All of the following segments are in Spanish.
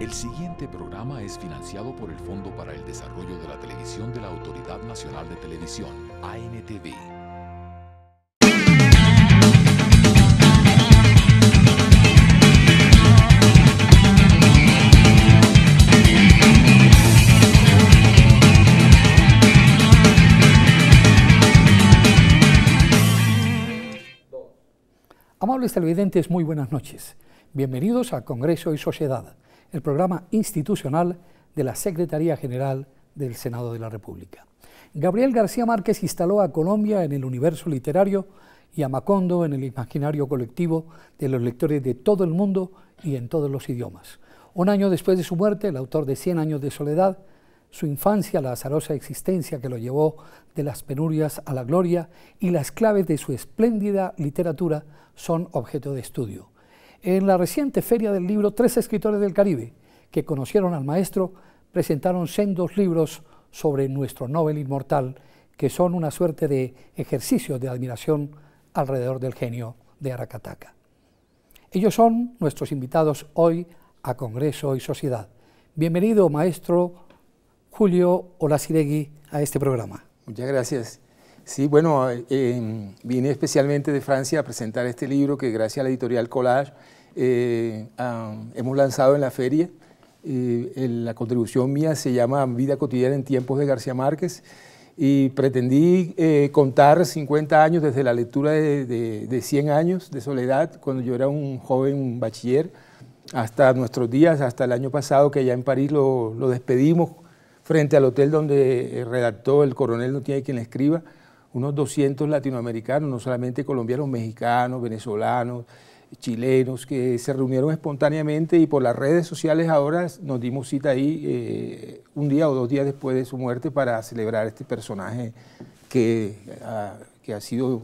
El siguiente programa es financiado por el Fondo para el Desarrollo de la Televisión de la Autoridad Nacional de Televisión, ANTV. Amables televidentes, muy buenas noches. Bienvenidos a Congreso y Sociedad, el programa institucional de la Secretaría General del Senado de la República. Gabriel García Márquez instaló a Colombia en el universo literario y a Macondo en el imaginario colectivo de los lectores de todo el mundo y en todos los idiomas. Un año después de su muerte, el autor de 100 años de soledad, su infancia, la azarosa existencia que lo llevó de las penurias a la gloria y las claves de su espléndida literatura son objeto de estudio. En la reciente Feria del Libro, 3 escritores del Caribe que conocieron al maestro presentaron sendos libros sobre nuestro Nobel inmortal, que son una suerte de ejercicio de admiración alrededor del genio de Aracataca. Ellos son nuestros invitados hoy a Congreso y Sociedad. Bienvenido, maestro Julio Olaciregui, a este programa. Muchas gracias. Sí, bueno, vine especialmente de Francia a presentar este libro que gracias a la editorial Collage hemos lanzado en la feria. La contribución mía se llama Vida cotidiana en tiempos de García Márquez y pretendí contar 50 años desde la lectura de 100 años de soledad, cuando yo era un joven bachiller, hasta nuestros días, hasta el año pasado que ya en París lo despedimos frente al hotel donde redactó El coronel no tiene quien le escriba, unos 200 latinoamericanos, no solamente colombianos, mexicanos, venezolanos, chilenos, que se reunieron espontáneamente y por las redes sociales ahora nos dimos cita ahí un día o 2 días después de su muerte para celebrar este personaje que ha sido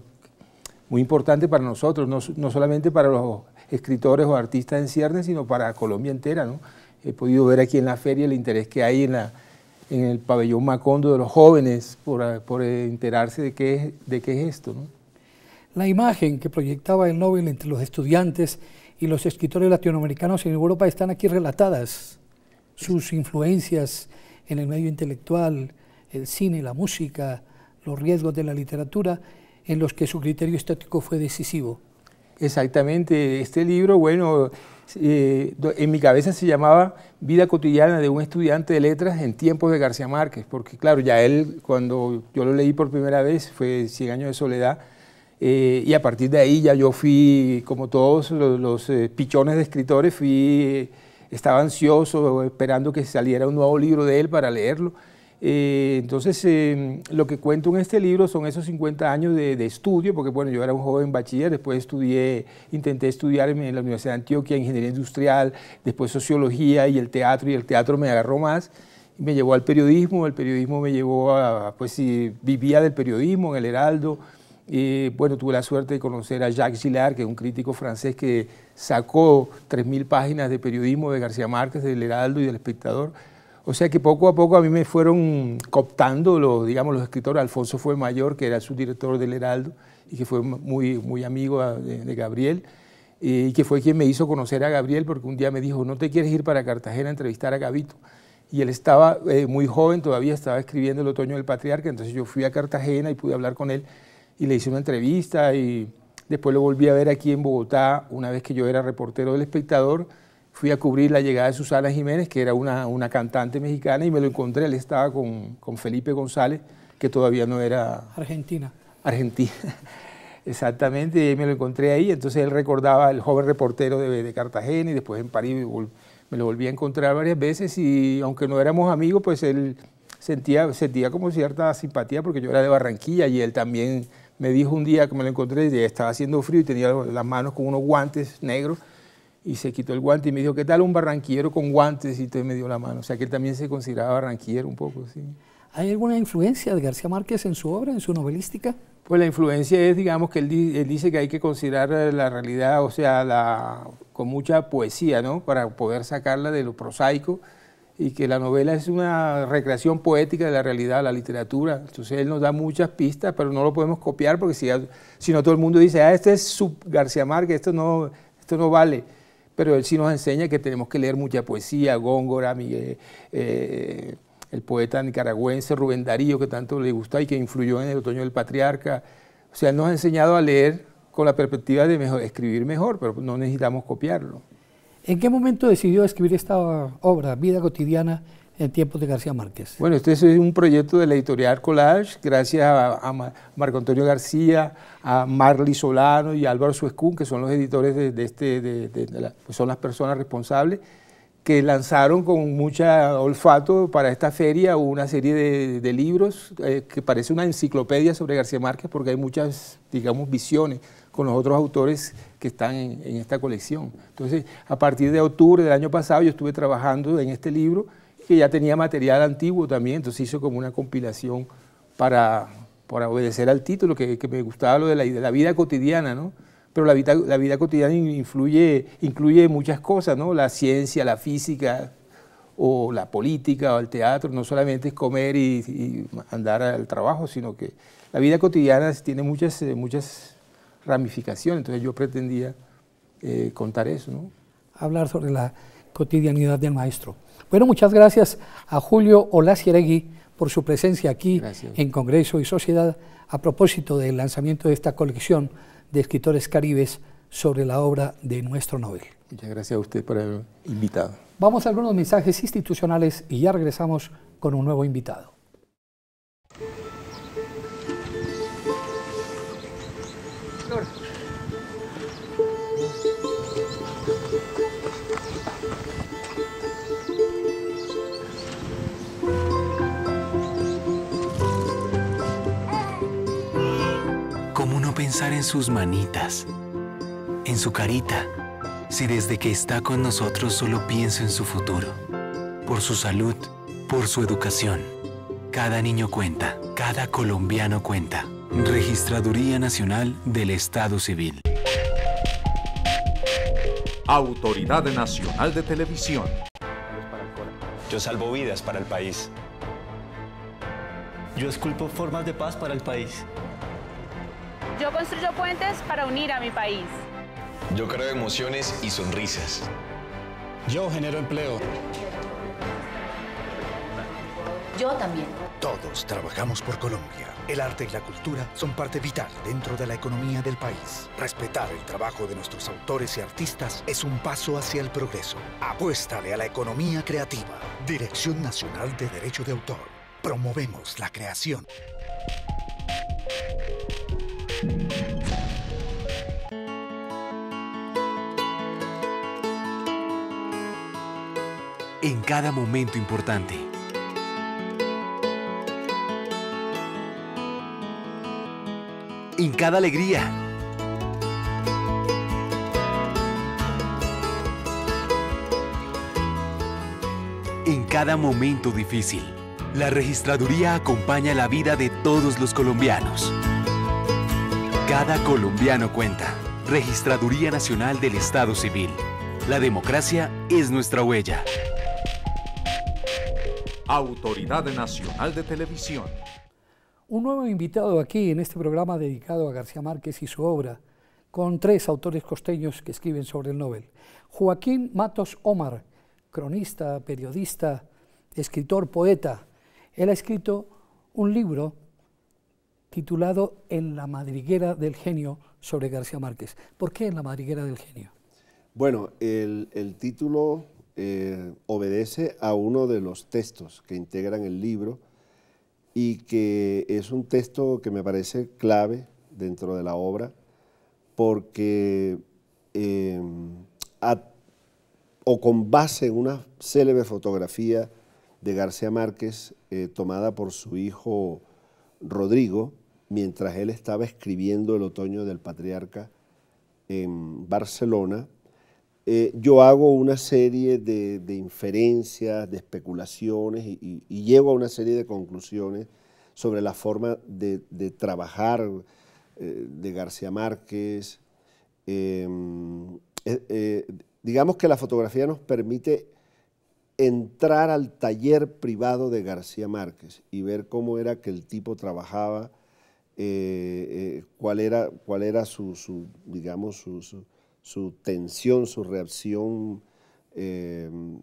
muy importante para nosotros, no solamente para los escritores o artistas en ciernes, sino para Colombia entera, ¿no? He podido ver aquí en la feria el interés que hay en el pabellón Macondo de los jóvenes por enterarse de qué es esto, ¿no? La imagen que proyectaba el Nobel entre los estudiantes y los escritores latinoamericanos en Europa están aquí relatadas. Sus influencias en el medio intelectual, el cine, la música, los riesgos de la literatura, en los que su criterio estético fue decisivo. Exactamente. Este libro, bueno, en mi cabeza se llamaba Vida cotidiana de un estudiante de letras en tiempos de García Márquez, porque claro, ya él, cuando yo lo leí por primera vez, fue 100 años de soledad, y a partir de ahí ya yo fui, como todos los pichones de escritores, estaba ansioso, esperando que saliera un nuevo libro de él para leerlo. Entonces, lo que cuento en este libro son esos 50 años de estudio, porque bueno, yo era un joven bachiller, después intenté estudiar en la Universidad de Antioquia Ingeniería Industrial, después Sociología y el teatro me agarró más, y me llevó al periodismo, el periodismo me llevó pues vivía del periodismo en El Heraldo. Bueno, tuve la suerte de conocer a Jacques Gillard, que es un crítico francés que sacó 3000 páginas de periodismo de García Márquez, del Heraldo y del Espectador. O sea que poco a poco a mí me fueron cooptando los escritores. Alfonso Fuenmayor, que era el subdirector del Heraldo y que fue muy amigo de Gabriel, y que fue quien me hizo conocer a Gabriel, porque un día me dijo, ¿no te quieres ir para Cartagena a entrevistar a Gabito? Y él estaba muy joven, todavía estaba escribiendo El otoño del patriarca, entonces yo fui a Cartagena y pude hablar con él y le hice una entrevista y después lo volví a ver aquí en Bogotá, una vez que yo era reportero del Espectador. Fui a cubrir la llegada de Susana Jiménez, que era una cantante mexicana, y me lo encontré, él estaba con Felipe González, que todavía no era... Argentina. Exactamente, y me lo encontré ahí, entonces él recordaba el joven reportero de Cartagena, y después en París me lo volví a encontrar varias veces, y aunque no éramos amigos, pues él sentía como cierta simpatía, porque yo era de Barranquilla, y él también me dijo un día que me lo encontré, ya estaba haciendo frío y tenía las manos con unos guantes negros, y se quitó el guante y me dijo, ¿qué tal un barranquillero con guantes? Y entonces me dio la mano. O sea que él también se consideraba barranquillero un poco, sí. ¿Hay alguna influencia de García Márquez en su obra, en su novelística? Pues la influencia es, digamos, que él dice que hay que considerar la realidad, o sea, con mucha poesía, ¿no? Para poder sacarla de lo prosaico, y que la novela es una recreación poética de la realidad, la literatura. Entonces él nos da muchas pistas, pero no lo podemos copiar, porque si no todo el mundo dice, este es su García Márquez, esto no vale. pero él sí nos enseña que tenemos que leer mucha poesía, Góngora, Miguel, el poeta nicaragüense Rubén Darío, que tanto le gusta y que influyó en El otoño del patriarca. O sea, él nos ha enseñado a leer con la perspectiva de escribir mejor, pero no necesitamos copiarlo. ¿En qué momento decidió escribir esta obra, Vida cotidiana en tiempos de García Márquez? Bueno, este es un proyecto de la editorial Collage, gracias a Marco Antonio García, a Marly Solano y Álvaro Suescún, que son los editores pues son las personas responsables, que lanzaron con mucha olfato para esta feria una serie de libros que parece una enciclopedia sobre García Márquez, porque hay muchas, digamos, visiones con los otros autores que están en esta colección. Entonces, a partir de octubre del año pasado yo estuve trabajando en este libro, que ya tenía material antiguo también, entonces hizo como una compilación para obedecer al título, que me gustaba lo de la vida cotidiana, ¿no? Pero la vida cotidiana incluye muchas cosas, ¿no? La ciencia, la física, o la política, o el teatro, no solamente es comer y andar al trabajo, sino que la vida cotidiana tiene muchas ramificaciones, entonces yo pretendía contar eso, ¿no? Hablar sobre la cotidianidad del maestro. Bueno, muchas gracias a Julio Olazieregui por su presencia aquí en Congreso y Sociedad a propósito del lanzamiento de esta colección de escritores caribes sobre la obra de nuestro Nobel. Muchas gracias a usted por haberme invitado. Vamos a algunos mensajes institucionales y ya regresamos con un nuevo invitado. ¿Cómo no pensar en sus manitas, en su carita, si desde que está con nosotros solo pienso en su futuro? Por su salud, por su educación. Cada niño cuenta, cada colombiano cuenta. Registraduría Nacional del Estado Civil. Autoridad Nacional de Televisión. Yo salvo vidas para el país. Yo esculpo formas de paz para el país. Yo construyo puentes para unir a mi país. Yo creo emociones y sonrisas. Yo genero empleo. Yo también. Todos trabajamos por Colombia. El arte y la cultura son parte vital dentro de la economía del país. Respetar el trabajo de nuestros autores y artistas es un paso hacia el progreso. Apuéstale a la economía creativa. Dirección Nacional de Derecho de Autor. Promovemos la creación. En cada momento importante. En cada alegría. En cada momento difícil. La registraduría acompaña la vida de todos los colombianos. Cada colombiano cuenta. Registraduría Nacional del Estado Civil. La democracia es nuestra huella. Autoridad Nacional de Televisión. Un nuevo invitado aquí en este programa dedicado a García Márquez y su obra, con 3 autores costeños que escriben sobre el Nobel. Joaquín Matos Omar, cronista, periodista, escritor, poeta. Él ha escrito un libro titulado En la madriguera del genio sobre García Márquez. ¿Por qué En la madriguera del genio? Bueno, el título obedece a uno de los textos que integran el libro y que es un texto que me parece clave dentro de la obra porque o con base en una célebre fotografía de García Márquez tomada por su hijo Rodrigo mientras él estaba escribiendo El otoño del patriarca en Barcelona, yo hago una serie de inferencias, de especulaciones y llego a una serie de conclusiones sobre la forma de trabajar de García Márquez. Digamos que la fotografía nos permite entrar al taller privado de García Márquez y ver cómo era que el tipo trabajaba, cuál era digamos, su tensión, su reacción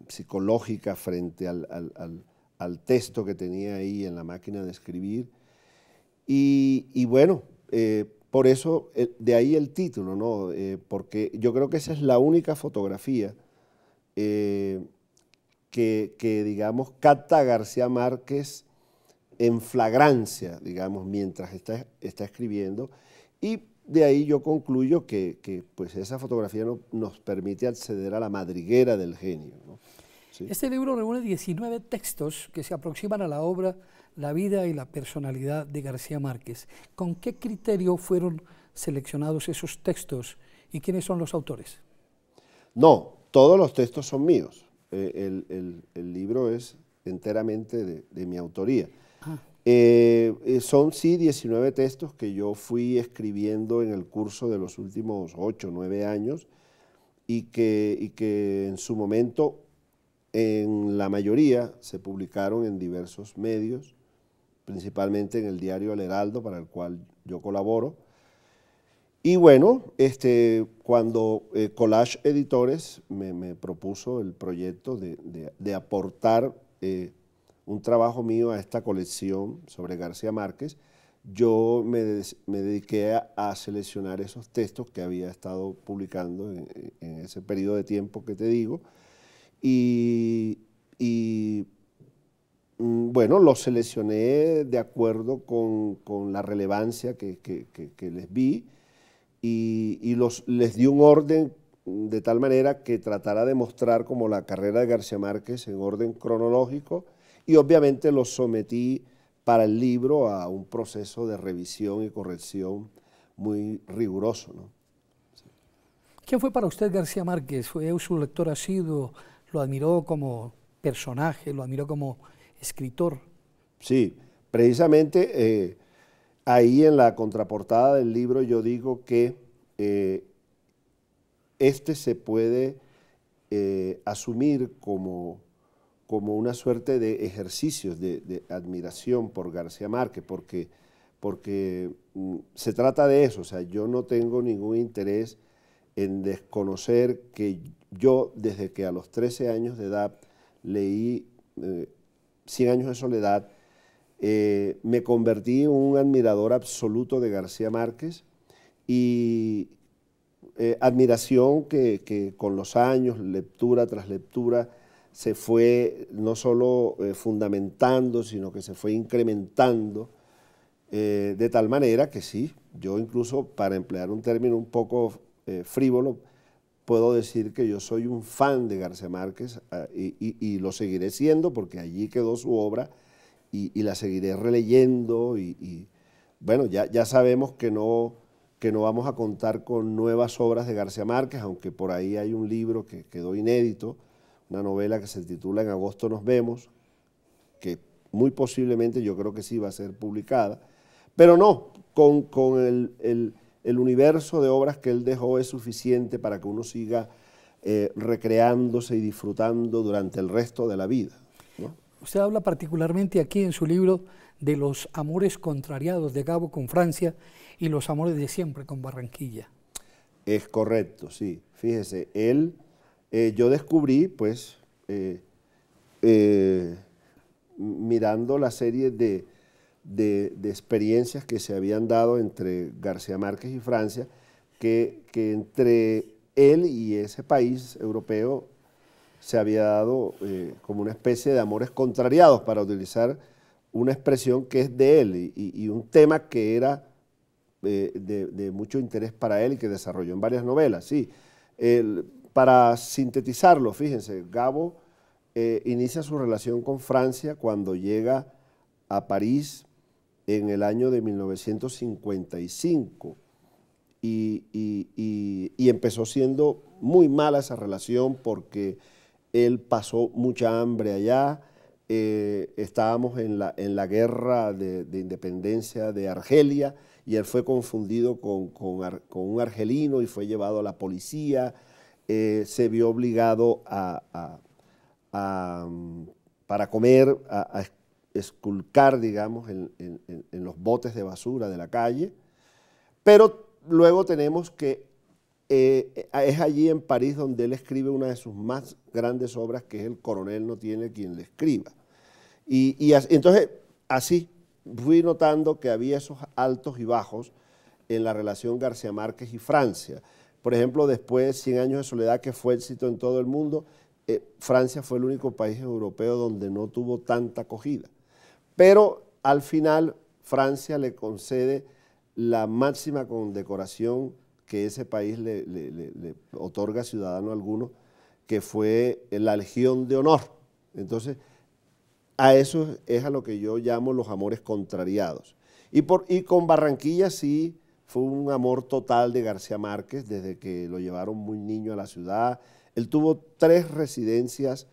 psicológica frente al texto que tenía ahí en la máquina de escribir. Y bueno, por eso, de ahí el título, ¿no? Porque yo creo que esa es la única fotografía que, digamos, capta a García Márquez en flagrancia, digamos, mientras está escribiendo, y de ahí yo concluyo que pues esa fotografía nos permite acceder a la madriguera del genio, ¿no? ¿Sí? Este libro reúne 19 textos que se aproximan a la obra, la vida y la personalidad de García Márquez. ¿Con qué criterio fueron seleccionados esos textos y quiénes son los autores? No, todos los textos son míos. El libro es enteramente de mi autoría. Son sí 19 textos que yo fui escribiendo en el curso de los últimos 8 o 9 años y que en su momento, en la mayoría, se publicaron en diversos medios, principalmente en el diario El Heraldo, para el cual yo colaboro. Y bueno, cuando Collage Editores me propuso el proyecto de aportar un trabajo mío a esta colección sobre García Márquez, yo me dediqué a seleccionar esos textos que había estado publicando en ese periodo de tiempo que te digo, y bueno, los seleccioné de acuerdo con la relevancia que les vi, y les di un orden de tal manera que tratara de mostrar como la carrera de García Márquez en orden cronológico, y obviamente los sometí para el libro a un proceso de revisión y corrección muy riguroso, ¿no? Sí. ¿Quién fue para usted García Márquez? ¿Fue su lector asiduo? ¿Lo admiró como personaje? ¿Lo admiró como escritor? Sí, precisamente ahí en la contraportada del libro yo digo que se puede asumir como una suerte de ejercicios de admiración por García Márquez, porque se trata de eso. O sea, yo no tengo ningún interés en desconocer que yo, desde que a los 13 años de edad leí 100 años de soledad, me convertí en un admirador absoluto de García Márquez, y admiración que con los años, lectura tras lectura, se fue no solo fundamentando, sino que se fue incrementando, de tal manera que sí, yo incluso, para emplear un término un poco frívolo, puedo decir que yo soy un fan de García Márquez, y lo seguiré siendo porque allí quedó su obra, y la seguiré releyendo, y bueno, ya sabemos que no vamos a contar con nuevas obras de García Márquez, aunque por ahí hay un libro que quedó inédito, una novela que se titula En agosto nos vemos, que muy posiblemente yo creo que sí va a ser publicada, pero no, con el universo de obras que él dejó es suficiente para que uno siga recreándose y disfrutando durante el resto de la vida, ¿no? Usted habla particularmente aquí en su libro de los amores contrariados de Gabo con Francia y los amores de siempre con Barranquilla. Es correcto, sí. Fíjese, yo descubrí, pues, mirando la serie de experiencias que se habían dado entre García Márquez y Francia, que entre él y ese país europeo se había dado como una especie de amores contrariados, para utilizar una expresión que es de él, y un tema que era de mucho interés para él y que desarrolló en varias novelas. Sí. Para sintetizarlo, fíjense, Gabo inicia su relación con Francia cuando llega a París en el año de 1955, y empezó siendo muy mala esa relación porque él pasó mucha hambre allá. Estábamos en la guerra de independencia de Argelia, y él fue confundido con un argelino y fue llevado a la policía. Se vio obligado para comer a esculcar, digamos, en los botes de basura de la calle. Pero luego tenemos que es allí en París donde él escribe una de sus más grandes obras, que es El coronel no tiene quien le escriba. Entonces, así fui notando que había esos altos y bajos en la relación García Márquez y Francia. Por ejemplo, después de 100 años de soledad, que fue éxito en todo el mundo, Francia fue el único país europeo donde no tuvo tanta acogida. Pero al final Francia le concede la máxima condecoración que ese país le otorga a ciudadano alguno, que fue la Legión de Honor. Entonces, a eso es a lo que yo llamo los amores contrariados. Y con Barranquilla sí fue un amor total de García Márquez, desde que lo llevaron muy niño a la ciudad. Él tuvo 3 residencias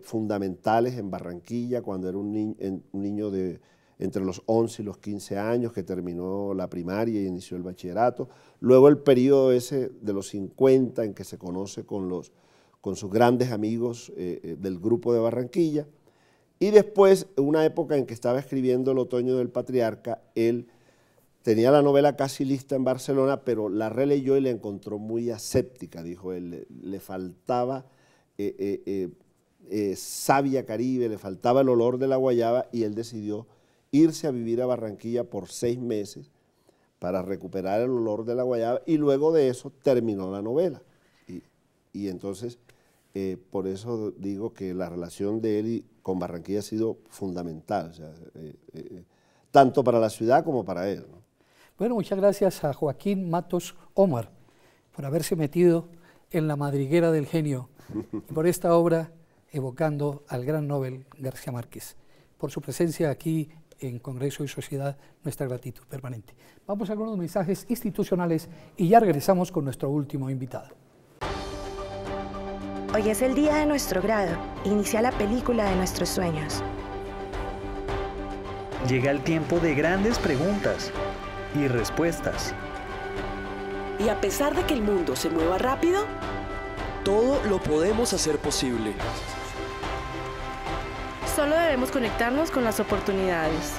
fundamentales en Barranquilla, cuando era un niño de entre los 11 y los 15 años, que terminó la primaria y inició el bachillerato. Luego el periodo ese de los 50, en que se conoce con sus grandes amigos del grupo de Barranquilla. Y después, una época en que estaba escribiendo El otoño del patriarca, él tenía la novela casi lista en Barcelona, pero la releyó y la encontró muy aséptica, dijo él. Le faltaba savia caribe, le faltaba el olor de la guayaba, y él decidió irse a vivir a Barranquilla por 6 meses para recuperar el olor de la guayaba, y luego de eso terminó la novela. Y entonces, por eso digo que la relación de él con Barranquilla ha sido fundamental, o sea, tanto para la ciudad como para él, ¿no? Bueno, muchas gracias a Joaquín Matos Omar por haberse metido en la madriguera del genio y por esta obra evocando al gran Nobel García Márquez. Por su presencia aquí en Congreso y Sociedad, nuestra gratitud permanente. Vamos a algunos mensajes institucionales y ya regresamos con nuestro último invitado. Hoy es el día de nuestro grado. Inicia la película de nuestros sueños. Llega el tiempo de grandes preguntas y respuestas. Y a pesar de que el mundo se mueva rápido, todo lo podemos hacer posible. Solo debemos conectarnos con las oportunidades.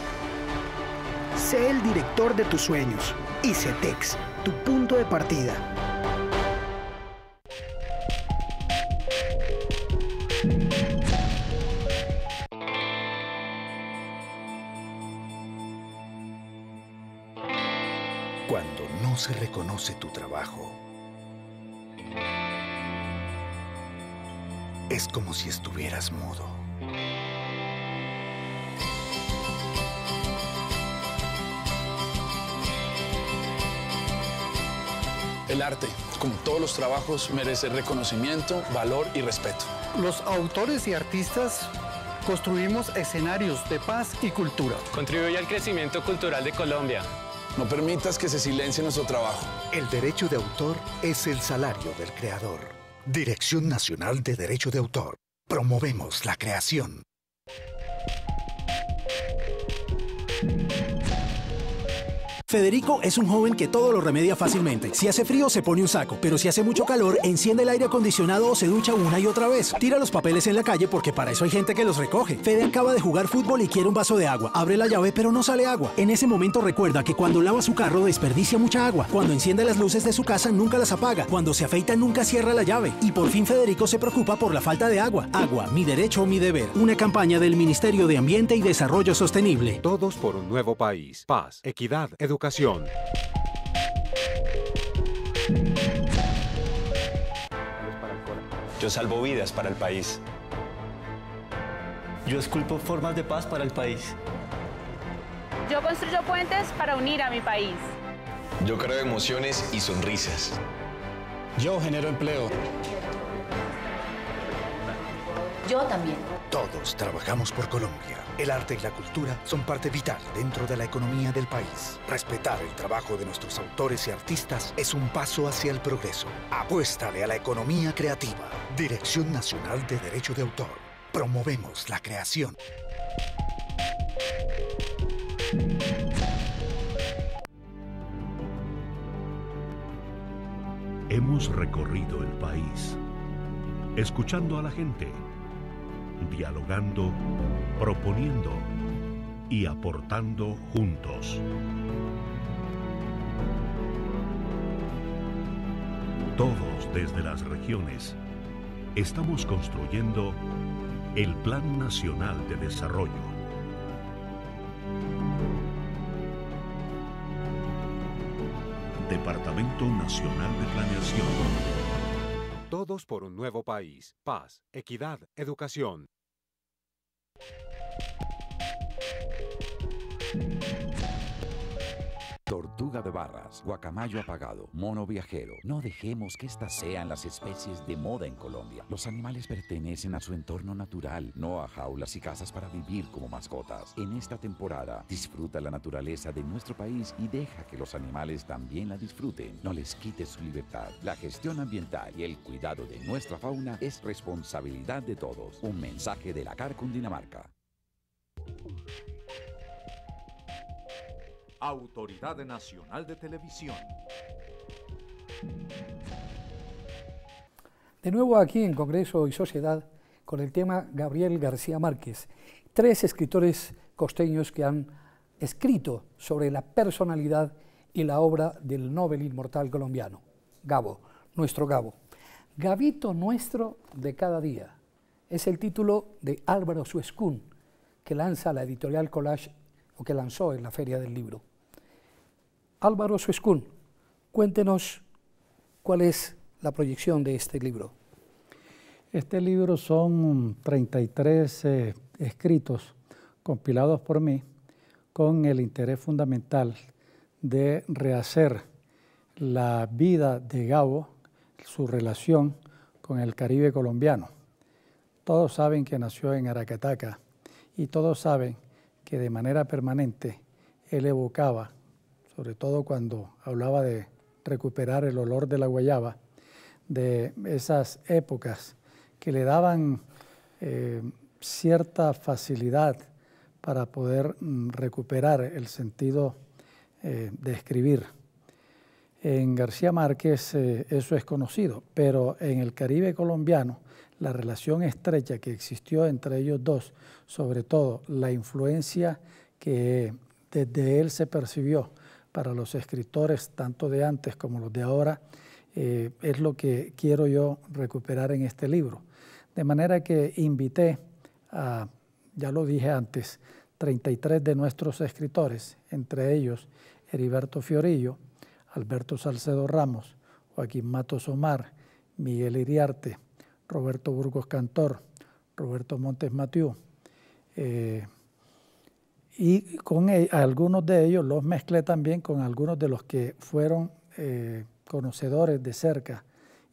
Sé el director de tus sueños. ICETEX, tu punto de partida. Cuando no se reconoce tu trabajo, es como si estuvieras mudo. El arte, como todos los trabajos, merece reconocimiento, valor y respeto. Los autores y artistas construimos escenarios de paz y cultura. Contribuye al crecimiento cultural de Colombia. No permitas que se silencie nuestro trabajo. El derecho de autor es el salario del creador. Dirección Nacional de Derecho de Autor. Promovemos la creación. Federico es un joven que todo lo remedia fácilmente. Si hace frío, se pone un saco, pero si hace mucho calor, enciende el aire acondicionado o se ducha una y otra vez. Tira los papeles en la calle porque para eso hay gente que los recoge. Fede acaba de jugar fútbol y quiere un vaso de agua. Abre la llave, pero no sale agua. En ese momento recuerda que cuando lava su carro desperdicia mucha agua. Cuando enciende las luces de su casa, nunca las apaga. Cuando se afeita, nunca cierra la llave. Y por fin Federico se preocupa por la falta de agua. Agua, mi derecho, mi deber. Una campaña del Ministerio de Ambiente y Desarrollo Sostenible. Todos por un nuevo país. Paz, equidad, educación. Yo salvo vidas para el país. Yo esculpo formas de paz para el país. Yo construyo puentes para unir a mi país. Yo creo emociones y sonrisas. Yo genero empleo. Yo también. Todos trabajamos por Colombia. El arte y la cultura son parte vital dentro de la economía del país. Respetar el trabajo de nuestros autores y artistas es un paso hacia el progreso. Apuéstale a la economía creativa. Dirección Nacional de Derecho de Autor. Promovemos la creación. Hemos recorrido el país, escuchando a la gente, dialogando, proponiendo y aportando juntos. Todos desde las regiones estamos construyendo el Plan Nacional de Desarrollo. Departamento Nacional de Planeación. Todos por un nuevo país. Paz, equidad, educación. Tortuga de barras, guacamayo apagado, mono viajero. No dejemos que estas sean las especies de moda en Colombia. Los animales pertenecen a su entorno natural, no a jaulas y casas para vivir como mascotas. En esta temporada, disfruta la naturaleza de nuestro país y deja que los animales también la disfruten. No les quites su libertad. La gestión ambiental y el cuidado de nuestra fauna es responsabilidad de todos. Un mensaje de la CAR Cundinamarca. Autoridad Nacional de Televisión. De nuevo aquí en Congreso y Sociedad con el tema Gabriel García Márquez, 3 escritores costeños que han escrito sobre la personalidad y la obra del Nobel inmortal colombiano, Gabo, nuestro Gabo. Gabito nuestro de cada día es el título de Álvaro Suescún, que lanza la editorial Collage, o que lanzó en la Feria del Libro. Álvaro Suescún, cuéntenos cuál es la proyección de este libro. Este libro son 33 escritos compilados por mí con el interés fundamental de rehacer la vida de Gabo, su relación con el Caribe colombiano. Todos saben que nació en Aracataca y todos saben que de manera permanente él evocaba, sobre todo cuando hablaba de recuperar el olor de la guayaba, de esas épocas que le daban cierta facilidad para poder recuperar el sentido de escribir. En García Márquez eso es conocido, pero en el Caribe colombiano la relación estrecha que existió entre ellos dos, sobre todo la influencia que desde él se percibió para los escritores, tanto de antes como los de ahora, es lo que quiero yo recuperar en este libro. De manera que invité a, ya lo dije antes, 33 de nuestros escritores, entre ellos Heriberto Fiorillo, Alberto Salcedo Ramos, Joaquín Matos Omar, Miguel Iriarte, Roberto Burgos Cantor, Roberto Montes Matiú, y con algunos de ellos los mezclé también con algunos de los que fueron conocedores de cerca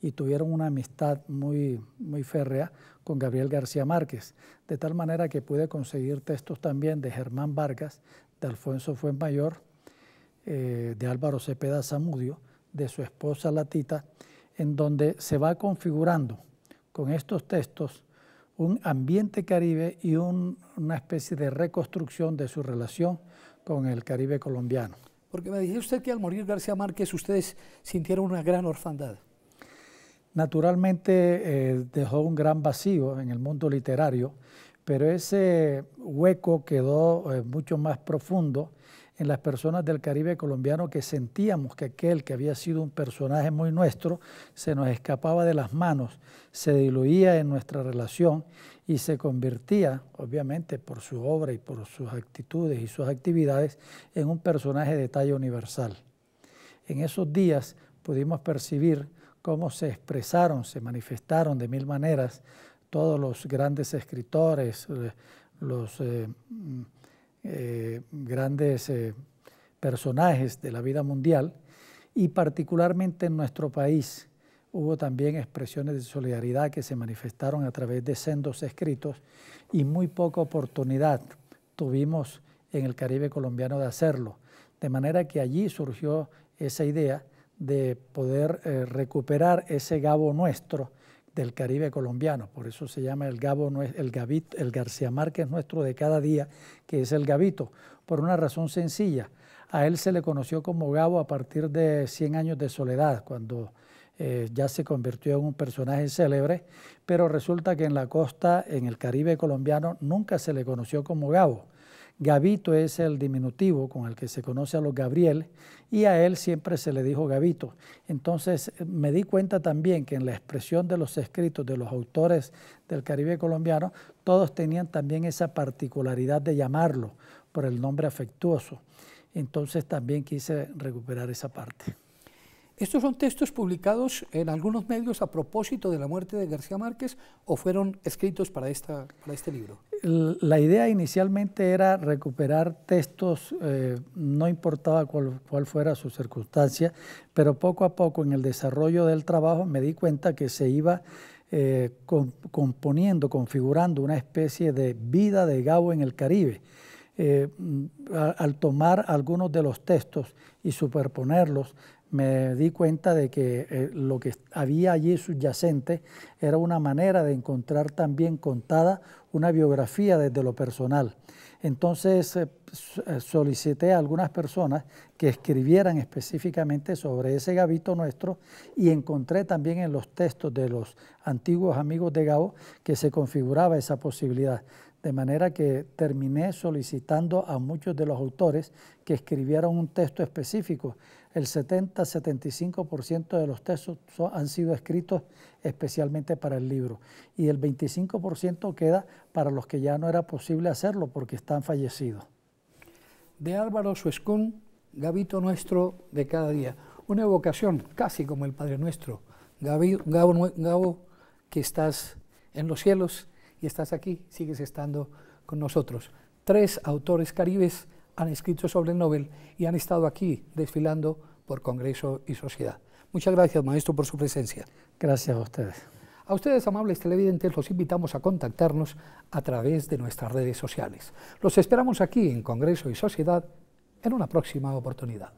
y tuvieron una amistad muy férrea con Gabriel García Márquez, de tal manera que pude conseguir textos también de Germán Vargas, de Alfonso Fuenmayor, de Álvaro Cepeda Zamudio, de su esposa La Tita, en donde se va configurando con estos textos un ambiente caribe y una especie de reconstrucción de su relación con el Caribe colombiano. Porque me dice usted que al morir García Márquez ustedes sintieron una gran orfandad. Naturalmente dejó un gran vacío en el mundo literario, pero ese hueco quedó mucho más profundo en las personas del Caribe colombiano, que sentíamos que aquel que había sido un personaje muy nuestro se nos escapaba de las manos, se diluía en nuestra relación y se convertía, obviamente por su obra y por sus actitudes y sus actividades, en un personaje de talla universal. En esos días pudimos percibir cómo se expresaron, se manifestaron de mil maneras todos los grandes escritores, los grandes personajes de la vida mundial, y particularmente en nuestro país hubo también expresiones de solidaridad que se manifestaron a través de sendos escritos, y muy poca oportunidad tuvimos en el Caribe colombiano de hacerlo, de manera que allí surgió esa idea de poder recuperar ese Gabo nuestro del Caribe colombiano. Por eso se llama el Gabito, el García Márquez nuestro de cada día, que es el Gabito, por una razón sencilla. A él se le conoció como Gabo a partir de 100 años de soledad, cuando ya se convirtió en un personaje célebre, pero resulta que en la costa, en el Caribe colombiano, nunca se le conoció como Gabo. Gavito es el diminutivo con el que se conoce a los Gabriel y a él siempre se le dijo Gavito. Entonces me di cuenta también que en la expresión de los escritos de los autores del Caribe colombiano, todos tenían también esa particularidad de llamarlo por el nombre afectuoso. Entonces también quise recuperar esa parte. ¿Estos son textos publicados en algunos medios a propósito de la muerte de García Márquez o fueron escritos para este libro? La idea inicialmente era recuperar textos, no importaba cuál fuera su circunstancia, pero poco a poco en el desarrollo del trabajo me di cuenta que se iba componiendo, configurando una especie de vida de Gabo en el Caribe. Al tomar algunos de los textos y superponerlos, me di cuenta de que lo que había allí subyacente era una manera de encontrar también contada una biografía desde lo personal. Entonces solicité a algunas personas que escribieran específicamente sobre ese Gabito nuestro y encontré también en los textos de los antiguos amigos de Gabo que se configuraba esa posibilidad. De manera que terminé solicitando a muchos de los autores que escribieran un texto específico. El 70-75% de los textos han sido escritos especialmente para el libro y el 25% queda para los que ya no era posible hacerlo porque están fallecidos. De Álvaro Suescún, Gabito nuestro de cada día. Una evocación casi como el Padre Nuestro. Gabo, que estás en los cielos y estás aquí, sigues estando con nosotros. 3 autores caribes han escrito sobre el Nobel y han estado aquí desfilando por Congreso y Sociedad. Muchas gracias, maestro, por su presencia. Gracias a ustedes. A ustedes, amables televidentes, los invitamos a contactarnos a través de nuestras redes sociales. Los esperamos aquí en Congreso y Sociedad en una próxima oportunidad.